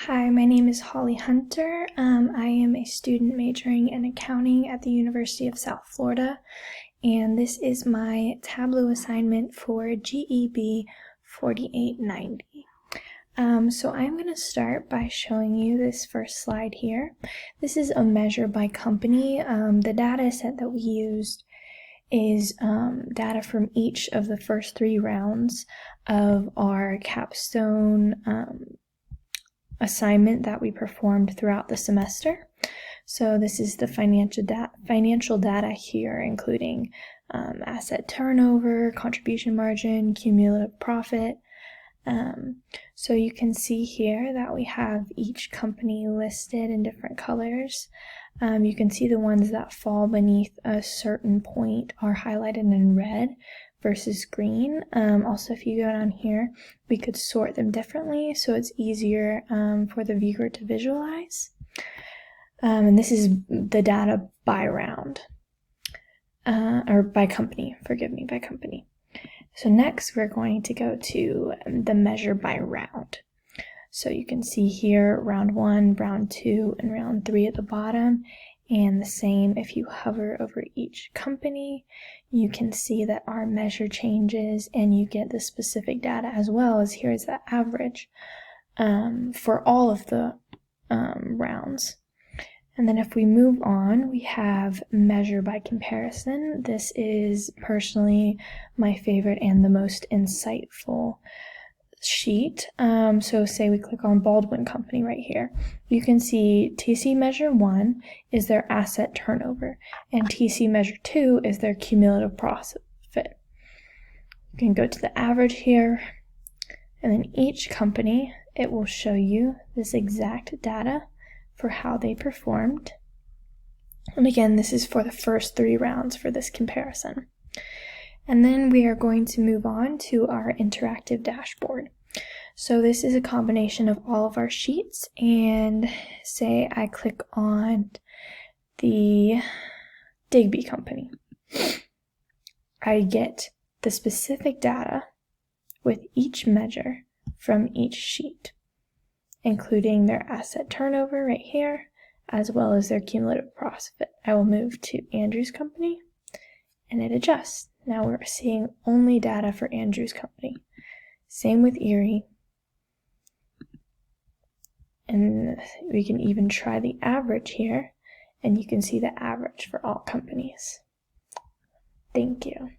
Hi, my name is Holly Hunter. I am a student majoring in accounting at the University of South Florida, and this is my Tableau assignment for GEB 4890. So I'm going to start by showing you this first slide here. This is a measure by company. The data set that we used is data from each of the first 3 rounds of our capstone assignment that we performed throughout the semester. So this is the financial data here, including asset turnover, contribution margin, cumulative profit. So you can see here that we have each company listed in different colors. You can see the ones that fall beneath a certain point are highlighted in red versus green. Also, if you go down here, we could sort them differently so it's easier for the viewer to visualize. And this is the data by round, or by company, by company. So next we're going to go to the measure by round. So you can see here round 1, round 2, and round 3 at the bottom. And the same if you hover over each company, you can see that our measure changes and you get the specific data as well as here is the average for all of the rounds. And then if we move on, we have measure by comparison. This is personally my favorite and the most insightful sheet. So say we click on Baldwin Company right here. You can see TC measure 1 is their asset turnover and TC measure 2 is their cumulative profit. You can go to the average here, and then each company, it will show you this exact data for how they performed. And again, this is for the first 3 rounds for this comparison. And then we are going to move on to our interactive dashboard. So this is a combination of all of our sheets, and say I click on the Digby company. I get the specific data with each measure from each sheet, including their asset turnover right here, as well as their cumulative profit. I will move to Andrew's company, and it adjusts. Now we're seeing only data for Andrew's company. Same with Erie. And we can even try the average here, and you can see the average for all companies. Thank you.